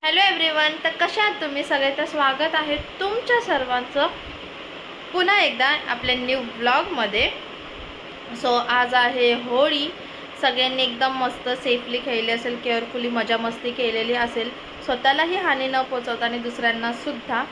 Hello everyone, तर कशा आहात तुम्ही सगळे? तर स्वागत आहे तुमच्या सर्वांचं पुन्हा एकदा आपल्या न्यू ब्लॉगमध्ये. सो आज आहे होळी. सगळ्यांनी एकदम मस्त सेफली खेळली असेल, केअरफुली मजा मस्ती केलेली असेल, स्वतःलाही हानी न पोचवता आणि दुसऱ्यांना सुद्धा.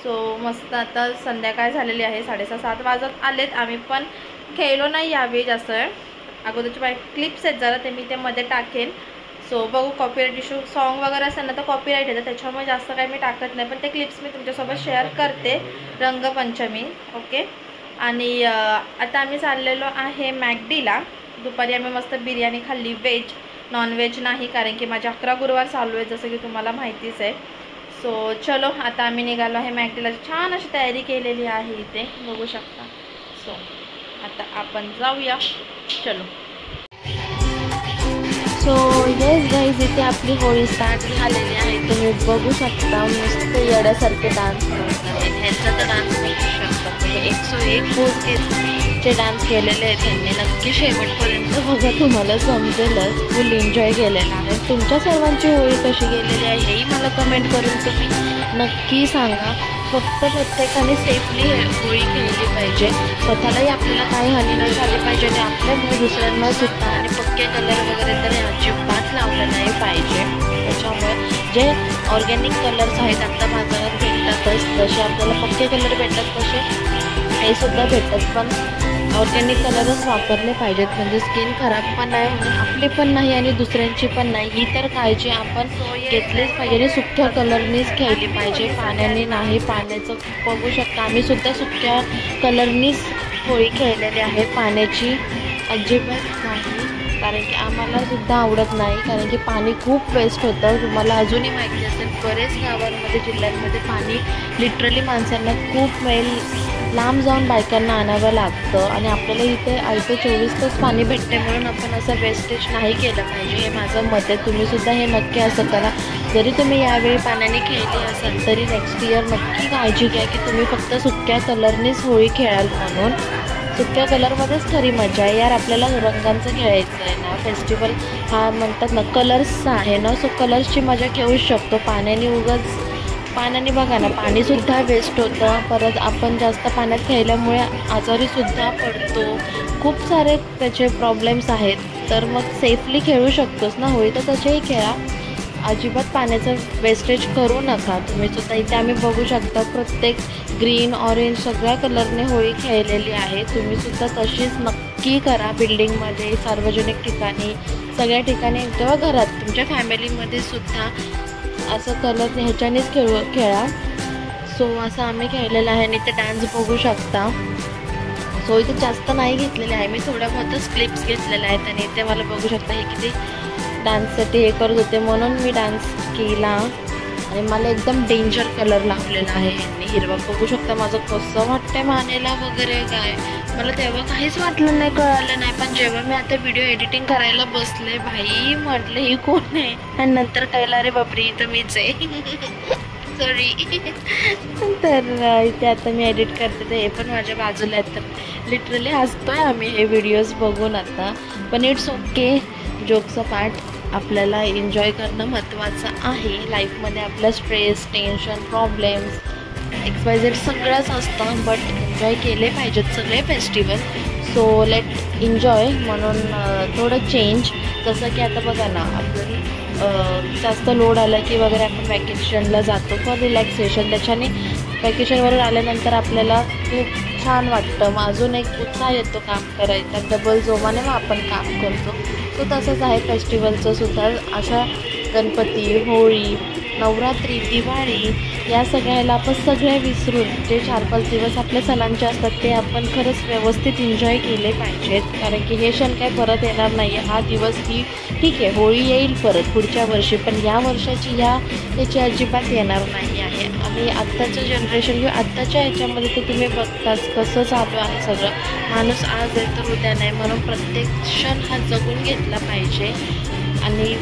सो मस्त आता संध्याकाळ झालेली आहे, 6:30-7 वाजत आलेत. आम्ही पण खेळलो नाही यावेळी जास्त. अगोदरचे बाय क्लिप्स आहेत जरा, ते मी ते मध्ये टाकेन. सो बघू, कॉपीराईट इश्यू सॉन्ग वगैरे असेल ना तर कॉपीराईट येतं, त्याच्यामुळे जास्त काही मी टाकत नाही, पण ते क्लिप्स मी तुमच्यासोबत शेअर करते. रंगपंचमी ओके. आणि आता आम्ही चाललेलो आहे मॅकडीला. दुपारी आम्ही मस्त बिर्याणी खाल्ली, व्हेज. नॉनव्हेज नाही, कारण की माझे 11 गुरुवार चालू आहे, जसं की तुम्हाला माहितीच आहे. सो चलो, आता आम्ही निघालो आहे मॅकडीला. छान अशी तयारी केलेली आहे इथे, बघू शकता. सो आता आपण जाऊया, चलो. सो येस गाईज, इथे आपली होळी स्टार्ट झालेली आहे. तुम्ही बघू शकता मस्त येड्यासारखे डान्स करत आहेत. ह्यांचा तर डान्स बघू शकता, म्हणजे 101 पोजचे डान्स केलेले आहेत त्यांनी. नक्की शेवटपर्यंत बघा, तुम्हाला समजेलच. फुल एन्जॉय केलेला आहे. तुमच्या सर्वांची होळी कशी गेलेली आहे हेही मला कमेंट करून तुम्ही नक्की सांगा. फक्त प्रत्येकाने सेफली होळी खेळली पाहिजे, स्वतःलाही आपल्याला काही हानी न झाली पाहिजे आणि आपल्यामुळे दुसऱ्यांना सुद्धा. आणि पक्के कलर वगैरे तर अजिबात लावलं नाही पाहिजे. त्याच्यामुळे जे ऑर्गॅनिक कलर्स आहेत आता बाजारात भेटतातच, जसे आपल्याला पक्के कलर भेटतात तसे हे सुद्धा भेटतात, पण ऑर्गॅनिक कलरच वापरले पाहिजेत, म्हणजे स्किन खराब पण नाही होणार, आपली पण नाही आणि दुसऱ्यांची पण नाही. ही तर काळजी आपण घेतलीच पाहिजे आणि सुक्या कलरनीच खेळली पाहिजे, पाण्याने नाही. पाण्याचं बघू शकता, आम्ही सुद्धा सुक्या कलरनीच होळी खेळलेली आहे, पाण्याची अजिबात नाही, कारण की आम्हाला सुद्धा आवडत नाही, कारण की पाणी खूप वेस्ट होतं. तुम्हाला अजूनही माहिती असेल, बरेच गावांमध्ये जिल्ह्यांमध्ये पाणी लिटरली माणसांना खूप मैल लांब जाऊन बायकांना आणावं लागतं आणि आपल्याला इथे आयतं 24 तास पाणी भेटते, म्हणून आपण असं वेस्टेज नाही केलं पाहिजे, हे माझं मत आहे. तुम्हीसुद्धा हे नक्की असं करा. जरी तुम्ही यावेळी पाण्याने खेळली असाल तरी नेक्स्ट इयर नक्की काळजी घ्या की तुम्ही फक्त सुक्या कलरनेच होळी खेळाल, म्हणून सुक्या कलरमध्येच खरी मजा आहे यार. आपल्याला रंगांचं खेळायचं आहे ना, फेस्टिवल हा म्हणतात ना कलर्सचा आहे ना, सो कलर्सची मजा घेऊच शकतो. पाण्याने बघा ना, पाणीसुद्धा वेस्ट होतं, परत आपण जास्त पाण्यात खेळल्यामुळे आजारीसुद्धा पडतो, खूप सारे त्याचे प्रॉब्लेम्स आहेत. तर मग सेफली खेळू शकतोस ना होळी, तर तसेही खेळा, अजिबात पाण्याचं वेस्टेज करू नका. तुम्हीसुद्धा इथे आम्ही बघू शकता प्रत्येक ग्रीन ऑरेंज सगळ्या कलरने होळी खेळलेली आहे. तुम्हीसुद्धा तशीच नक्की करा, बिल्डिंगमध्ये, सार्वजनिक ठिकाणी, सगळ्या ठिकाणी किंवा घरात तुमच्या फॅमिलीमध्ये सुद्धा असं कलर ह्याच्यानेच खेळा. सो असं आम्ही खेळलेलं आहे आणि ते डान्स बघू शकता. सो इथे जास्त नाही घेतलेले आहे मी, थोड्या बहुतच क्लिप्स घेतलेल्या आहेत आणि इथे मला बघू शकता हे किती डान्ससाठी हे करत होते, म्हणून मी डान्स केला. आणि मला एकदम डेंजर कलर लावलेला आहे यांनी, हिरवा. बघू शकता माझं कसं वाटतंय मानेला वगैरे. काय मला तेव्हा काहीच वाटलं नाही, कळालं नाही, पण जेव्हा मी आता व्हिडिओ एडिटिंग करायला बसले, भाई म्हटलं ही कोण आहे, आणि नंतर कळलं अरे बापरे तर मीच आहे. सॉरी. तर इथे आता मी एडिट करते, तर हे पण माझ्या बाजूला आहेत, तर लिटरली हसतोय आम्ही हे व्हिडिओज बघून आता. पण इट्स ओके, जोक्स पार्ट. आपल्याला एन्जॉय करणं महत्त्वाचं आहे लाईफमध्ये. आपलं स्ट्रेस, टेन्शन, प्रॉब्लेम्स, XYZ सगळंच असतं, बट एन्जॉय केले पाहिजेत सगळे फेस्टिवल. So let enjoy. म्हणून थोडं चेंज, जसं की आता बघा ना, आपण जास्त लोड आला की वगैरे आपण वॅकेशनला जातो फॉर रिलॅक्सेशन. त्याच्याने वॅकेशनवरून आल्यानंतर आपल्याला खूप छान वाटतं, मग अजून एक उत्साह येतो काम करायचा, डबल जोमाने मग आपण काम करतो. तो तसंच आहे फेस्टिवलचं सुद्धा. अशा गणपती, होळी, नवरात्री, दिवाळी या सगळ्याला आपण सगळे विसरून जे 4-5 दिवस आपल्या सणांचे असतात ते आपण खरंच व्यवस्थित एन्जॉय केले पाहिजेत, कारण की हे क्षण काय परत येणार नाही. हा दिवस ही ठीक आहे, होळी येईल परत पुढच्या वर्षी, पण या वर्षाची याची अजिबात येणार नाही आहे. आणि आत्ताचं जनरेशन किंवा आत्ताच्या ह्याच्यामध्ये तर तुम्ही बघताच कसं चालू आहे सगळं. माणूस आज आहे तर उद्या नाही, म्हणून प्रत्येक क्षण हा जगून घेतला पाहिजे. आणि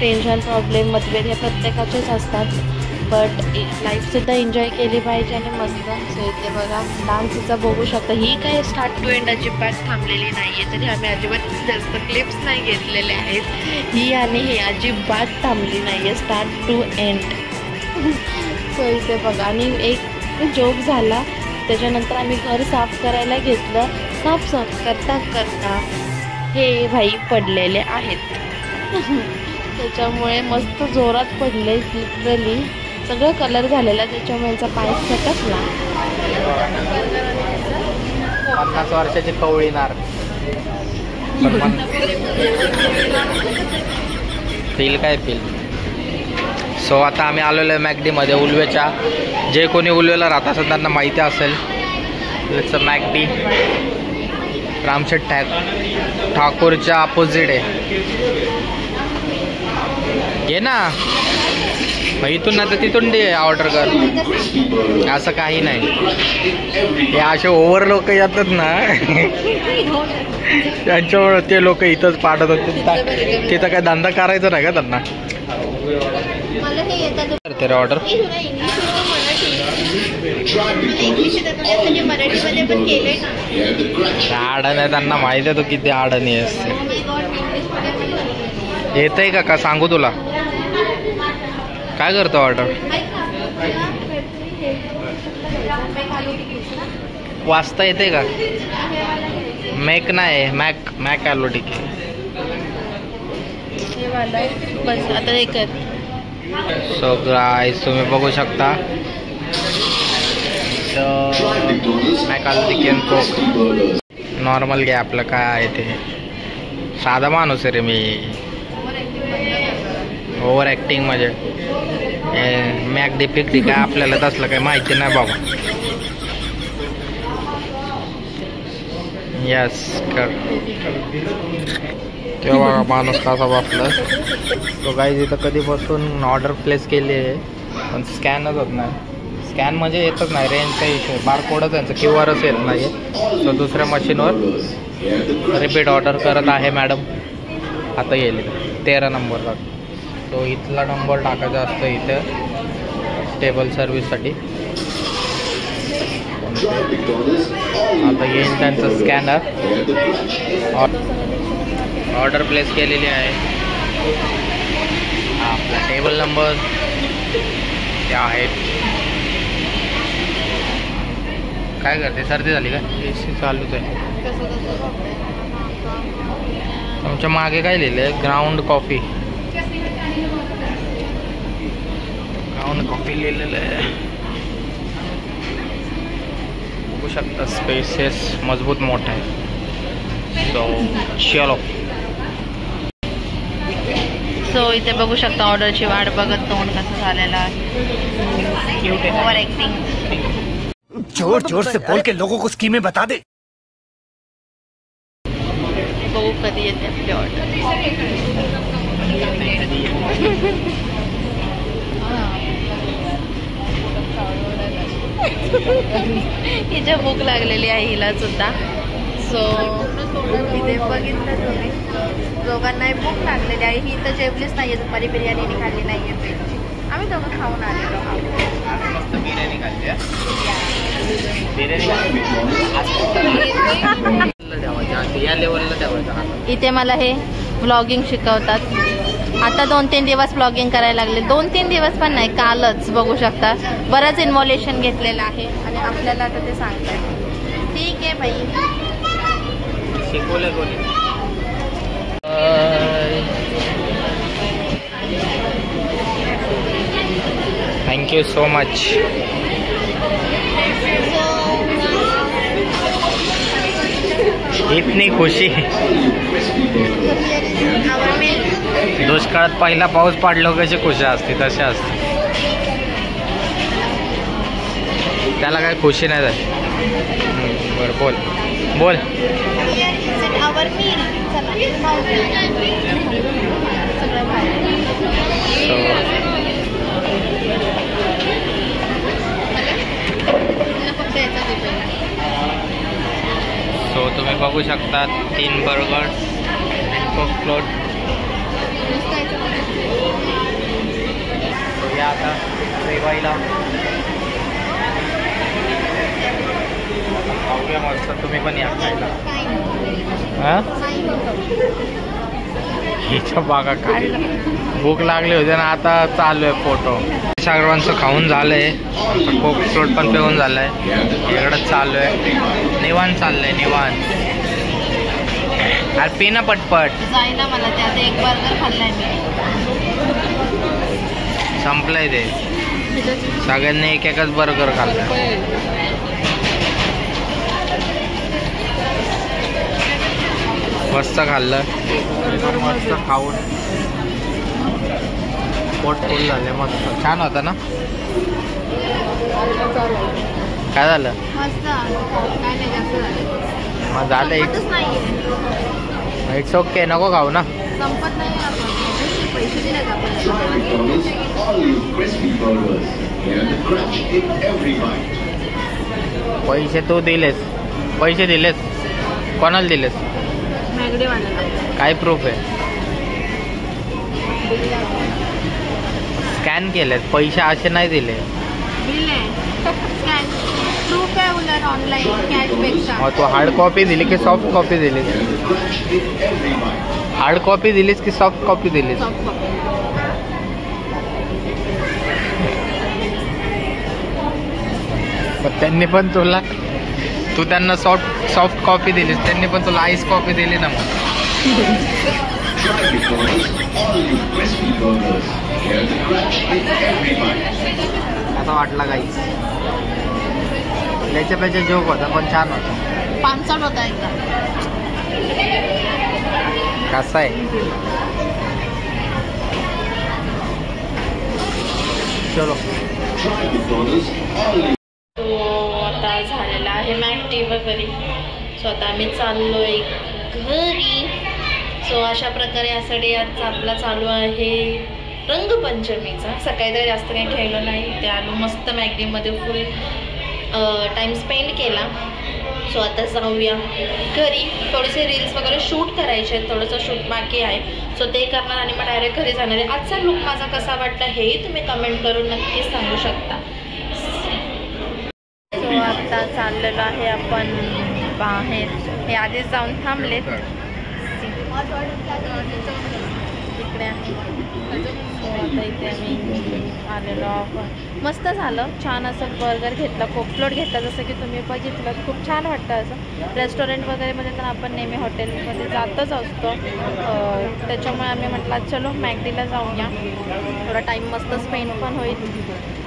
टेन्शन, प्रॉब्लेम, मतभेद हे प्रत्येकाचेच असतात, बट लाईफसुद्धा एन्जॉय केली पाहिजे आणि मस्त. सो इथे बघा डान्सचा बघू शकता. ही काय स्टार्ट टू एंड अजिबात थांबलेली नाही आहे, तरी आम्ही अजिबात जास्त क्लिप्स नाही घेतलेले आहेत. ही आणि ही अजिबात थांबली नाही आहे स्टार्ट टू एंड. सो इथे बघा आणि एक जोक झाला. त्याच्यानंतर आम्ही घर साफ करायला घेतलं. साफ करता करता हे भाई पडलेले आहेत. त्याच्यामुळे मस्त जोरात पडले. लिटरली सगळं कलर झालेला, त्याच्यामुळे यांचा पाय सटकला. 50 वर्षाची कवळीनार. फील काय फील. सो आता आम्ही आलेलो आहे मॅकडीमध्ये उल्वेच्या. जे कोणी उल्वेला राहत असेल त्यांना माहिती असेल. It's a McD. रामशेठ ठाकूरच्या अपोजिट आहे. घे ना इथून ना तर तिथून दे ऑर्डर कर. असं काही नाही. हे असे ओव्हर लोक येतात ना त्यांच्यामुळे ते लोक इथंच पाठवत होते. तिथं काय धंदा करायचा नाही का त्यांना. करते रे ऑर्डर. अडण आहे त्यांना माहिती आहे तू किती अडणी असते. येतंय का सांगू तुला. काय करतो ऑर्डर. वाचता येते का. मॅक नाही मॅक आलू टिके. आता एक सो गाइस तुम्ही बघू शकता मॅक आलू टिके कोक. नॉर्मल घे आपलं काय आहे ते. साधा माणूस आहे रे मी. ओव्हर ॲक्टिंग म्हणजे मॅकडी फिकडी काय आपल्याला तसलं काही माहिती नाही बाबा. यस कर तेव्हा माणूस कसा वापलं. तो गाईज इथं कधीपासून ऑर्डर प्लेस केली आहे पण स्कॅनच होत नाही. स्कॅन म्हणजे येतच नाही. रेंजचा इश्यू. बारकोडच यांचं QR येत नाही. सो दुसऱ्या मशीनवर रिपीट ऑर्डर करत आहे मॅडम. आता गेली 13 नंबरला. तो इथला नंबर टाकायचा असतो इथं टेबल सर्व्हिससाठी. आता येईल त्यांचं स्कॅनर. ऑर्डर प्लेस केलेली आहे. आपला टेबल नंबर ते आहे. काय करते. सर्दी झाली का. AC चालूच आहे. तुमच्या मागे काय लिहिलं आहे. Ground coffee. ग्राउंड कॉफी लिहिलेलं आहे. बघू शकता स्पेसेस मजबूत मोठा आहे. सो चलो. सो इथे बघू शकता ऑर्डरची वाट बघत तोंड कसं झालेलं आहे. Over acting. जोर जोर से बोल के लोगों को स्कीमें बता दे. बघू कधी येते आपली ऑर्डर. हिच्या भूक लागलेली आहे हिला सुद्धा. सो इथे बघितलं तुम्ही दोघांनाही भूक लागलेली आहे. ही तर जेवलीच नाही आहे. दुपारी बिर्याणी खाल्ली नाही आहे व्हेजची. आम्ही दोघं खाऊन आलेलो आहोत. बिर्याणी खाल्ली. या लेवलला ठेवायचं. इथे मला हे व्लॉगिंग शिकवतात. आता 2-3 दिवस व्लॉगिंग करायला लागले. 2-3 दिवस पण नाही, कालच. बघू शकता बरंच इन्व्हॉल्युशन घेतलेलं आहे आणि आपल्याला आता ते सांगताय. ठीक आहे बाई. शिकवलं कोणी. Thank you so much. इतनी खुशी. दुष्काळात पहिला पाऊस पडलो कशी खुशी असते तशी असते. त्याला काय खुशी नाही झाली. बरं बोल बोल. सो तुम्ही बघू शकता 3 बर्गर्स कोक फ्लोट. या आता रेवायला. खाऊया मस्त, तुम्ही पण या खायला. हां हिच्या बागा काय भूक लागली होती ना, आता चालू आहे फोटो. सर्वांचं खाऊन झालंय, कोक फ्लोट पण पिऊन झालंय, इकडंच चालू आहे. निवांत चाललंय निवांत. अरे पी ना पटपट. जाईना मला त्यात एक बर्गर खाल्लाय मी. संपलंय ते, सगळ्यांनी एक एकच बर्गर खाल्लाय. मस्त खाल्लं, मस्त खाऊन पोट फुल झाले. मस्त छान होतं ना. काय झालं मस्त काय नाही जास्त झालं. मग झालं इट्स ओके, नको खाऊ ना. संपत नाही आपण पैसे दिले पैसे तू दिलेस, पैसे दिलेस कोणाला दिलेस? मॅगडी वाल्याला. काय प्रूफ आहे? स्कॅन केलेत पैसे, असे नाही दिले. दिले स्कॅन प्रूफ आहे उलट ऑनलाईन कॅशपेक्षा. मग तू हार्ड कॉपी दिली की सॉफ्ट कॉपी दिलीस? हार्ड कॉपी दिलीस की सॉफ्ट कॉपी दिलीस? Soft copy. पण त्यांनी पण तुला, तू त्यांना सॉफ्ट कॉपी दिलीस, त्यांनी पण तुला आईस कॉपी दिली ना. मग आता वाटला काही याच्यापेक्षा जोक होता पण छान होता. पानसट होता एकदम. कसा आहे? चलो. तो आता झालेला आहे मॅगडी वगैरे. सो आता आम्ही चाललोय घरी. सो अशा प्रकारे असा डे आजचा आपला चालू आहे रंगपंचमीचा. सकाळी तर जास्त काही खेळलो नाही, ते आलो मस्त मॅगडीमध्ये फुल टाईम स्पेंड केला. सो आता जाऊया घरी. थोडेसे रील्स वगैरे शूट करायचे आहेत, थोडंसं शूट बाकी आहे. सो ते करणार आणि मग डायरेक्ट घरी जाणार आहे. आजचा लुक माझा कसा वाटला हेही तुम्ही कमेंट करून नक्कीच सांगू शकता. सो आता चाललेलो आहे आपण बाहेर. हे आधीच जाऊन थांबलेत इकडे आहे. सो आता इथे आम्ही आलेलो आहोत. मस्त झालं, छान असं बर्गर घेतला, कोक फ्लोट घेतला, जसं की तुम्ही बघितलं. खूप छान वाटतं असं. रेस्टॉरंट वगैरेमध्ये तर आपण नेहमी हॉटेलमध्ये जातच असतो, त्याच्यामुळे आम्ही म्हटलं चलो मॅगडीला जाऊया. थोडा टाईम मस्त स्पेंड पण होईल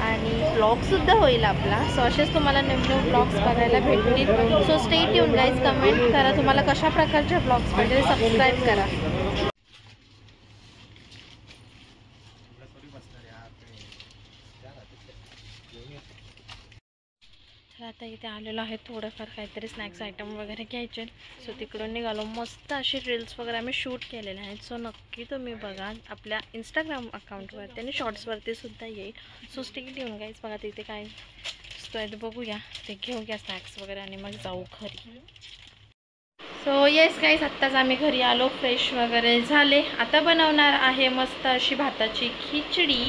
आणि ब्लॉगसुद्धा होईल आपला. सो असेच तुम्हाला नवीन ब्लॉग्स बघायला भेटतील. So stay tune guys. Comment करा तुम्हाला कशा प्रकारचे ब्लॉग्स पाहिजे, सबस्क्राईब करा. तर आता इथे आलेलो आहे, थोडंफार काहीतरी स्नॅक्स आयटम वगैरे घ्यायचे. सो तिकडून निघालो. मस्त अशी रील्स वगैरे आम्ही शूट केलेले आहेत. सो नक्की तुम्ही बघा आपल्या इंस्टाग्राम अकाउंटवरती आणि शॉर्ट्सवरती सुद्धा येईल. So stay tune guys. बघा तिथे काय असतं ते बघूया, ते घेऊया स्नॅक्स वगैरे आणि मग जाऊ घरी. सो येस गाईज, आत्ताच आम्ही घरी आलो, फ्रेश वगैरे झाले. आता बनवणार आहे मस्त अशी भाताची खिचडी,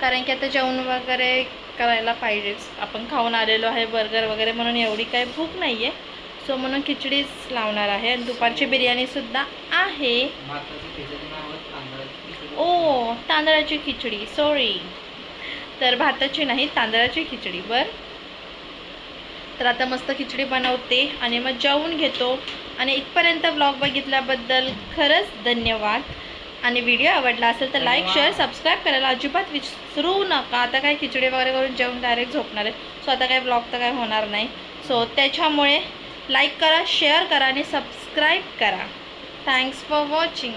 कारण की आता जेवण वगैरे करायला पाहिजेच. आपण खाऊन आलेलो आहे बर्गर वगैरे, म्हणून एवढी काही भूक नाही आहे. सो म्हणून खिचडीच लावणार आहे. आणि दुपारची बिर्याणीसुद्धा आहे. ओ तांदळाची खिचडी, सॉरी. तर भाताची नाही, तांदळाची खिचडी. बरं, तर आता मस्त खिचडी बनवते आणि मग जेवून घेतो. आणि इथपर्यंत ब्लॉग बघितल्याबद्दल खरंच धन्यवाद. आणि व्हिडिओ आवडला असेल तर लाईक, शेअर, सबस्क्राईब करायला अजिबात विसरू नका. आता काय खिचडी वगैरे करून जेवून डायरेक्ट झोपणार आहे. सो आता काय ब्लॉग तर काय होणार नाही. सो त्याच्यामुळे लाईक करा, शेअर करा आणि सबस्क्राईब करा. Thanks for watching.